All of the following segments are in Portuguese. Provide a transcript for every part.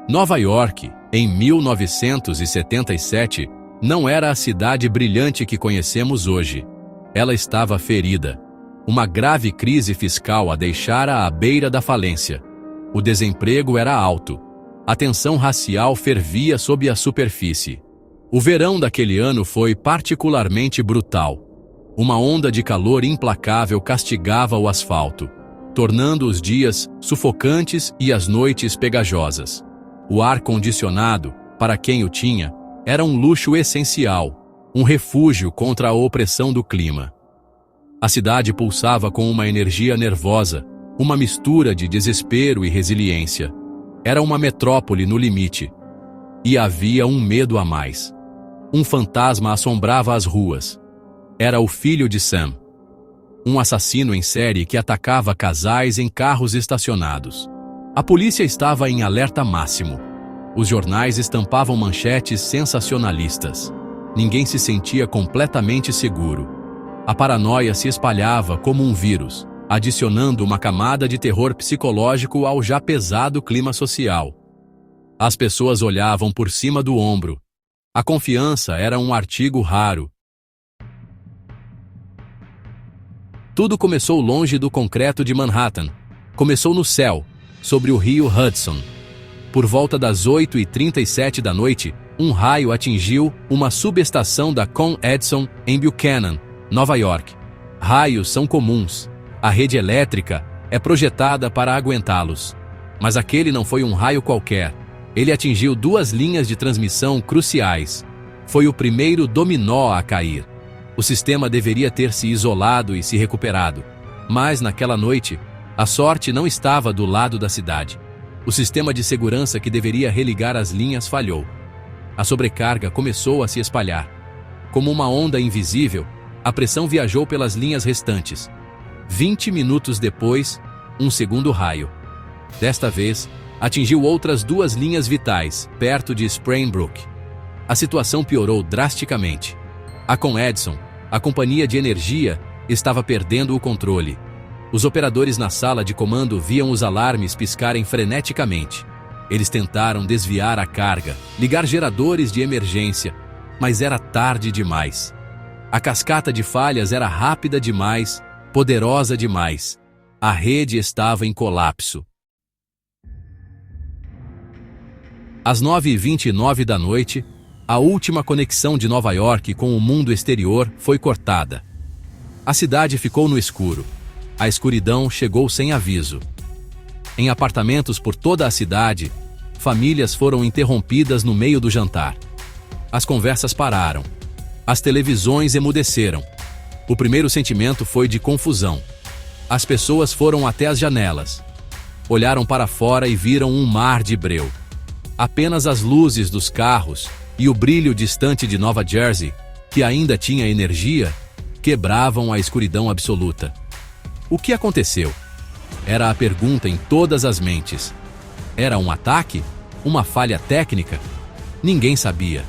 Nova York, em 1977, não era a cidade brilhante que conhecemos hoje. Ela estava ferida. Uma grave crise fiscal a deixara à beira da falência. O desemprego era alto. A tensão racial fervia sob a superfície. O verão daquele ano foi particularmente brutal. Uma onda de calor implacável castigava o asfalto, tornando os dias sufocantes e as noites pegajosas. O ar-condicionado, para quem o tinha, era um luxo essencial, um refúgio contra a opressão do clima. A cidade pulsava com uma energia nervosa, uma mistura de desespero e resiliência. Era uma metrópole no limite. E havia um medo a mais. Um fantasma assombrava as ruas. Era o filho de Sam. Um assassino em série que atacava casais em carros estacionados. A polícia estava em alerta máximo. Os jornais estampavam manchetes sensacionalistas. Ninguém se sentia completamente seguro. A paranoia se espalhava como um vírus, adicionando uma camada de terror psicológico ao já pesado clima social. As pessoas olhavam por cima do ombro. A confiança era um artigo raro. Tudo começou longe do concreto de Manhattan. Começou no céu, sobre o rio Hudson. Por volta das 8h37 da noite, um raio atingiu uma subestação da Con Edison em Buchanan, Nova York. Raios são comuns. A rede elétrica é projetada para aguentá-los. Mas aquele não foi um raio qualquer. Ele atingiu duas linhas de transmissão cruciais. Foi o primeiro dominó a cair. O sistema deveria ter se isolado e se recuperado. Mas, naquela noite, a sorte não estava do lado da cidade. O sistema de segurança que deveria religar as linhas falhou. A sobrecarga começou a se espalhar. Como uma onda invisível, a pressão viajou pelas linhas restantes. 20 minutos depois, um segundo raio. Desta vez, atingiu outras duas linhas vitais, perto de Springbrook. A situação piorou drasticamente. A Con Edison, a companhia de energia, estava perdendo o controle. Os operadores na sala de comando viam os alarmes piscarem freneticamente. Eles tentaram desviar a carga, ligar geradores de emergência, mas era tarde demais. A cascata de falhas era rápida demais, poderosa demais. A rede estava em colapso. Às 9h29 da noite, a última conexão de Nova York com o mundo exterior foi cortada. A cidade ficou no escuro. A escuridão chegou sem aviso. Em apartamentos por toda a cidade, famílias foram interrompidas no meio do jantar. As conversas pararam. As televisões emudeceram. O primeiro sentimento foi de confusão. As pessoas foram até as janelas. Olharam para fora e viram um mar de breu. Apenas as luzes dos carros e o brilho distante de Nova Jersey, que ainda tinha energia, quebravam a escuridão absoluta. O que aconteceu? Era a pergunta em todas as mentes. Era um ataque? Uma falha técnica? Ninguém sabia.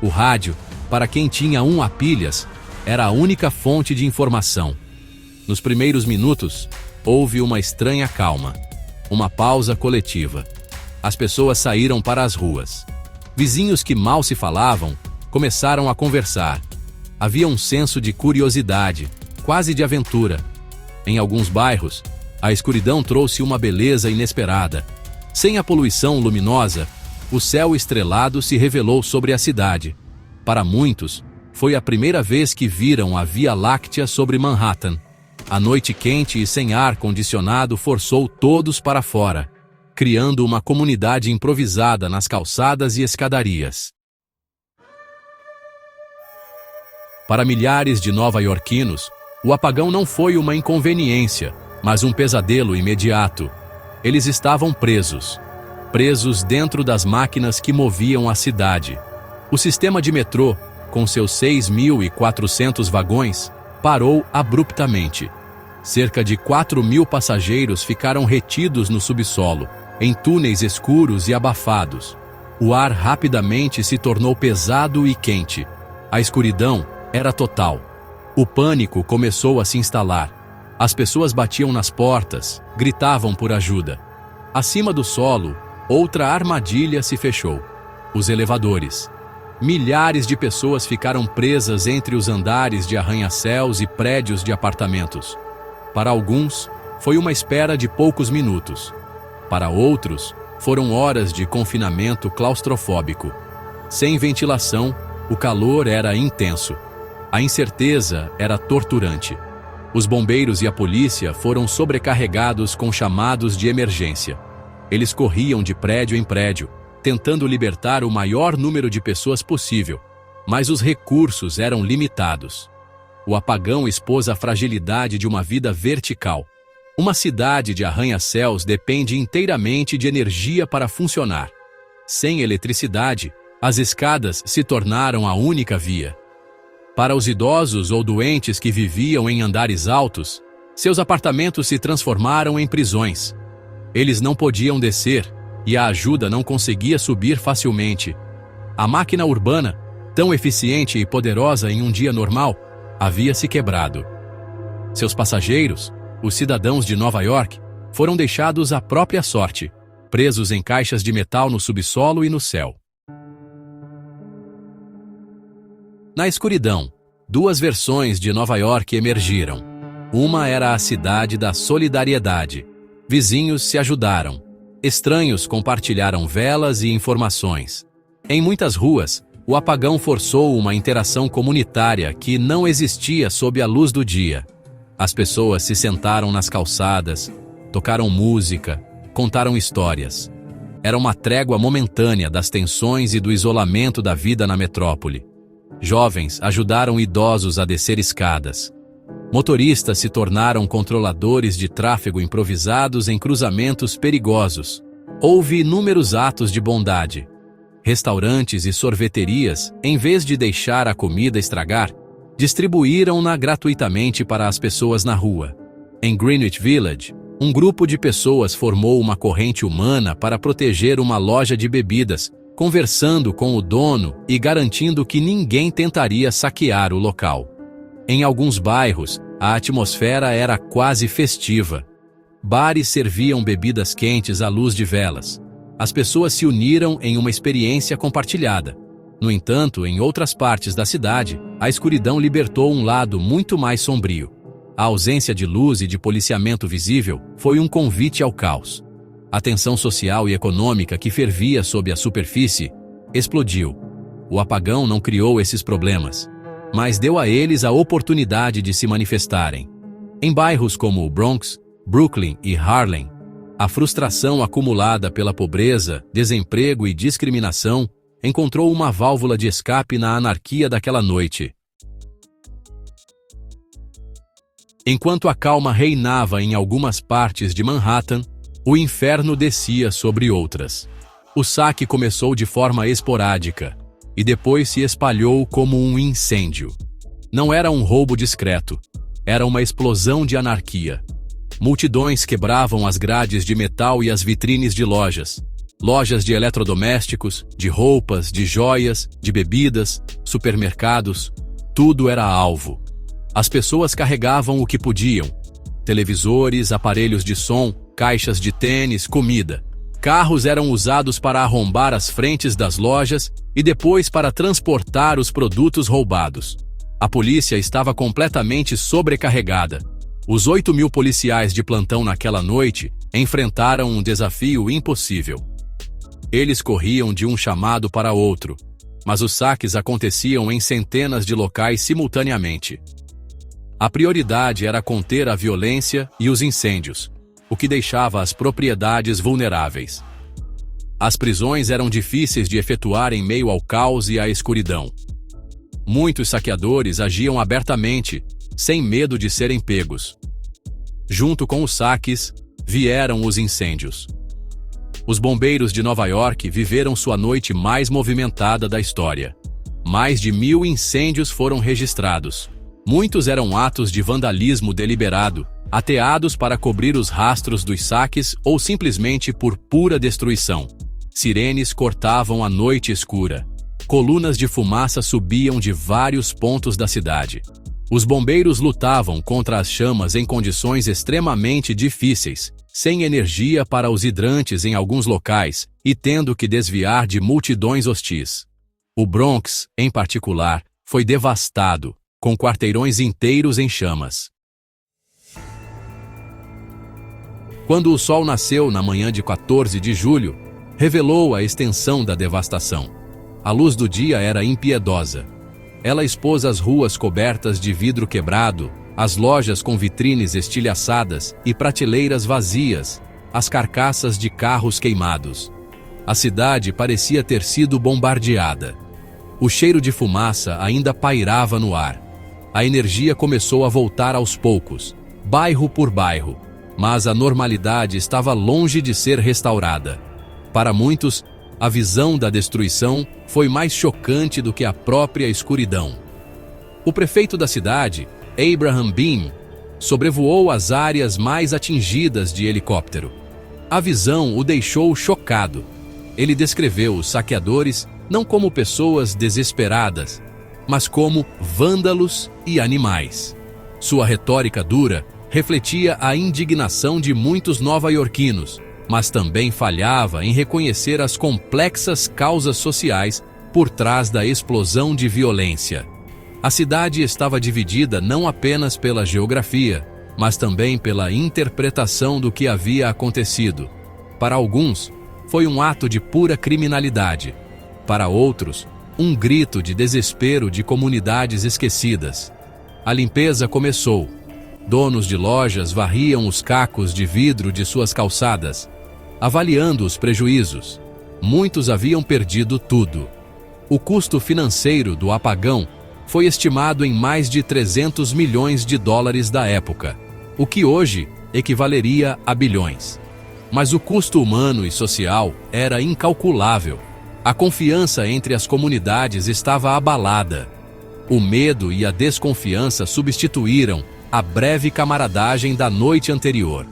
O rádio, para quem tinha um a pilhas, era a única fonte de informação. Nos primeiros minutos, houve uma estranha calma. Uma pausa coletiva. As pessoas saíram para as ruas. Vizinhos que mal se falavam começaram a conversar. Havia um senso de curiosidade, quase de aventura. Em alguns bairros, a escuridão trouxe uma beleza inesperada. Sem a poluição luminosa, o céu estrelado se revelou sobre a cidade. Para muitos, foi a primeira vez que viram a Via Láctea sobre Manhattan. A noite quente e sem ar-condicionado forçou todos para fora, criando uma comunidade improvisada nas calçadas e escadarias. Para milhares de nova-iorquinos, o apagão não foi uma inconveniência, mas um pesadelo imediato. Eles estavam presos dentro das máquinas que moviam a cidade. O sistema de metrô, com seus 6.400 vagões, parou abruptamente. Cerca de 4.000 passageiros ficaram retidos no subsolo, em túneis escuros e abafados. O ar rapidamente se tornou pesado e quente. A escuridão era total. O pânico começou a se instalar. As pessoas batiam nas portas, gritavam por ajuda. Acima do solo, Outra armadilha se fechou: os elevadores. Milhares de pessoas ficaram presas entre os andares de arranha-céus e prédios de apartamentos. Para alguns, foi uma espera de poucos minutos. Para outros, foram horas de confinamento claustrofóbico. Sem ventilação, o calor era intenso. A incerteza era torturante. Os bombeiros e a polícia foram sobrecarregados com chamados de emergência. Eles corriam de prédio em prédio, tentando libertar o maior número de pessoas possível, mas os recursos eram limitados. O apagão expôs a fragilidade de uma vida vertical. Uma cidade de arranha-céus depende inteiramente de energia para funcionar. Sem eletricidade, as escadas se tornaram a única via. Para os idosos ou doentes que viviam em andares altos, seus apartamentos se transformaram em prisões. Eles não podiam descer e a ajuda não conseguia subir facilmente. A máquina urbana, tão eficiente e poderosa em um dia normal, havia se quebrado. Seus passageiros, os cidadãos de Nova York, foram deixados à própria sorte, presos em caixas de metal no subsolo e no céu. Na escuridão, duas versões de Nova York emergiram. Uma era a cidade da solidariedade. Vizinhos se ajudaram. Estranhos compartilharam velas e informações. Em muitas ruas, o apagão forçou uma interação comunitária que não existia sob a luz do dia. As pessoas se sentaram nas calçadas, tocaram música, contaram histórias. Era uma trégua momentânea das tensões e do isolamento da vida na metrópole. Jovens ajudaram idosos a descer escadas. Motoristas se tornaram controladores de tráfego improvisados em cruzamentos perigosos. Houve inúmeros atos de bondade. Restaurantes e sorveterias, em vez de deixar a comida estragar, distribuíram-na gratuitamente para as pessoas na rua. Em Greenwich Village, um grupo de pessoas formou uma corrente humana para proteger uma loja de bebidas, conversando com o dono e garantindo que ninguém tentaria saquear o local. Em alguns bairros, a atmosfera era quase festiva. Bares serviam bebidas quentes à luz de velas. As pessoas se uniram em uma experiência compartilhada. No entanto, em outras partes da cidade, a escuridão libertou um lado muito mais sombrio. A ausência de luz e de policiamento visível foi um convite ao caos. A tensão social e econômica que fervia sob a superfície explodiu. O apagão não criou esses problemas, mas deu a eles a oportunidade de se manifestarem. Em bairros como o Bronx, Brooklyn e Harlem, a frustração acumulada pela pobreza, desemprego e discriminação encontrou uma válvula de escape na anarquia daquela noite. Enquanto a calma reinava em algumas partes de Manhattan, o inferno descia sobre outras. O saque começou de forma esporádica e depois se espalhou como um incêndio. Não era um roubo discreto, era uma explosão de anarquia. Multidões quebravam as grades de metal e as vitrines de lojas. Lojas de eletrodomésticos, de roupas, de joias, de bebidas, supermercados, tudo era alvo. As pessoas carregavam o que podiam: televisores, aparelhos de som, caixas de tênis, comida. Carros eram usados para arrombar as frentes das lojas e depois para transportar os produtos roubados. A polícia estava completamente sobrecarregada. Os 8.000 policiais de plantão naquela noite enfrentaram um desafio impossível. Eles corriam de um chamado para outro, mas os saques aconteciam em centenas de locais simultaneamente. A prioridade era conter a violência e os incêndios, o que deixava as propriedades vulneráveis. As prisões eram difíceis de efetuar em meio ao caos e à escuridão. Muitos saqueadores agiam abertamente, sem medo de serem pegos. Junto com os saques, vieram os incêndios. Os bombeiros de Nova York viveram sua noite mais movimentada da história. Mais de 1.000 incêndios foram registrados. Muitos eram atos de vandalismo deliberado, ateados para cobrir os rastros dos saques ou simplesmente por pura destruição. Sirenes cortavam a noite escura. Colunas de fumaça subiam de vários pontos da cidade. Os bombeiros lutavam contra as chamas em condições extremamente difíceis, sem energia para os hidrantes em alguns locais e tendo que desviar de multidões hostis. O Bronx, em particular, foi devastado, com quarteirões inteiros em chamas. Quando o sol nasceu na manhã de 14 de julho, revelou a extensão da devastação. A luz do dia era impiedosa. Ela expôs as ruas cobertas de vidro quebrado, as lojas com vitrines estilhaçadas e prateleiras vazias, as carcaças de carros queimados. A cidade parecia ter sido bombardeada. O cheiro de fumaça ainda pairava no ar. A energia começou a voltar aos poucos, bairro por bairro, mas a normalidade estava longe de ser restaurada. Para muitos, a visão da destruição foi mais chocante do que a própria escuridão. O prefeito da cidade, Abraham Beame, sobrevoou as áreas mais atingidas de helicóptero. A visão o deixou chocado. Ele descreveu os saqueadores não como pessoas desesperadas, mas como vândalos e animais. Sua retórica dura refletia a indignação de muitos nova-iorquinos, mas também falhava em reconhecer as complexas causas sociais por trás da explosão de violência. A cidade estava dividida não apenas pela geografia, mas também pela interpretação do que havia acontecido. Para alguns, foi um ato de pura criminalidade. Para outros, um grito de desespero de comunidades esquecidas. A limpeza começou. Donos de lojas varriam os cacos de vidro de suas calçadas, avaliando os prejuízos. Muitos haviam perdido tudo. O custo financeiro do apagão foi estimado em mais de 300 milhões de dólares da época, o que hoje equivaleria a bilhões. Mas o custo humano e social era incalculável. A confiança entre as comunidades estava abalada. O medo e a desconfiança substituíram a breve camaradagem da noite anterior.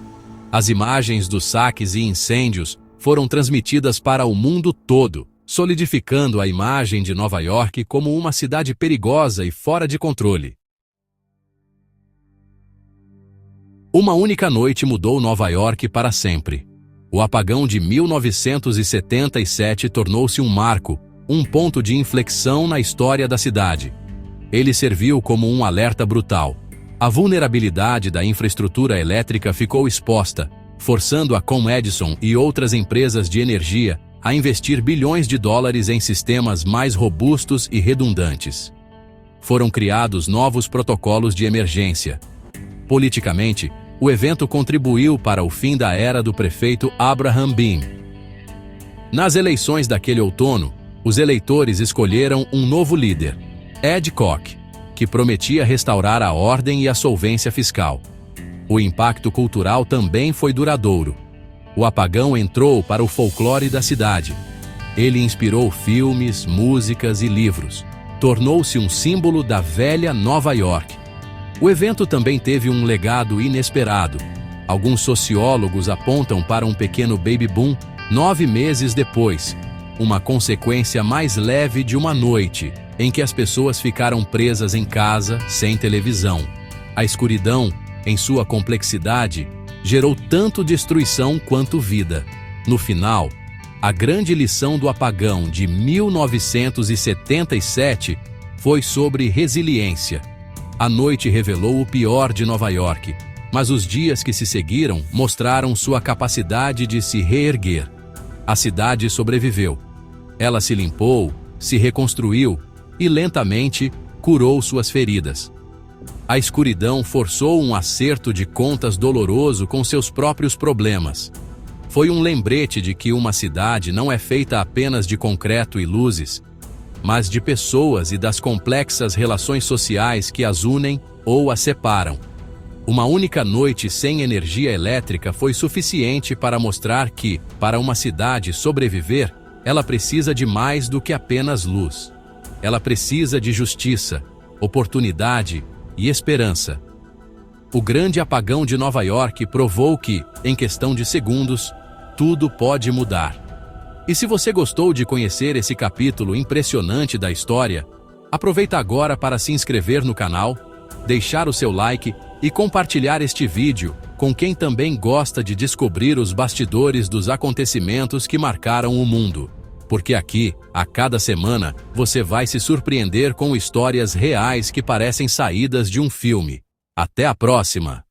As imagens dos saques e incêndios foram transmitidas para o mundo todo, solidificando a imagem de Nova York como uma cidade perigosa e fora de controle. Uma única noite mudou Nova York para sempre. O apagão de 1977 tornou-se um marco, um ponto de inflexão na história da cidade. Ele serviu como um alerta brutal. A vulnerabilidade da infraestrutura elétrica ficou exposta, forçando a Com Edison e outras empresas de energia a investir bilhões de dólares em sistemas mais robustos e redundantes. Foram criados novos protocolos de emergência. Politicamente, o evento contribuiu para o fim da era do prefeito Abraham Beame. Nas eleições daquele outono, os eleitores escolheram um novo líder, Ed Koch, que prometia restaurar a ordem e a solvência fiscal. O impacto cultural também foi duradouro. O apagão entrou para o folclore da cidade. Ele inspirou filmes, músicas e livros. Tornou-se um símbolo da velha Nova York. O evento também teve um legado inesperado. Alguns sociólogos apontam para um pequeno baby boom 9 meses depois, uma consequência mais leve de uma noite em que as pessoas ficaram presas em casa, sem televisão. A escuridão, em sua complexidade, gerou tanto destruição quanto vida. No final, a grande lição do apagão de 1977 foi sobre resiliência. A noite revelou o pior de Nova York, mas os dias que se seguiram mostraram sua capacidade de se reerguer. A cidade sobreviveu. Ela se limpou, se reconstruiu e lentamente curou suas feridas. A escuridão forçou um acerto de contas doloroso com seus próprios problemas. Foi um lembrete de que uma cidade não é feita apenas de concreto e luzes, mas de pessoas e das complexas relações sociais que as unem ou as separam. Uma única noite sem energia elétrica foi suficiente para mostrar que, para uma cidade sobreviver, ela precisa de mais do que apenas luz. Ela precisa de justiça, oportunidade e esperança. O grande apagão de Nova York provou que, em questão de segundos, tudo pode mudar. E se você gostou de conhecer esse capítulo impressionante da história, aproveita agora para se inscrever no canal, deixar o seu like e compartilhar este vídeo com quem também gosta de descobrir os bastidores dos acontecimentos que marcaram o mundo. Porque aqui, a cada semana, você vai se surpreender com histórias reais que parecem saídas de um filme. Até a próxima!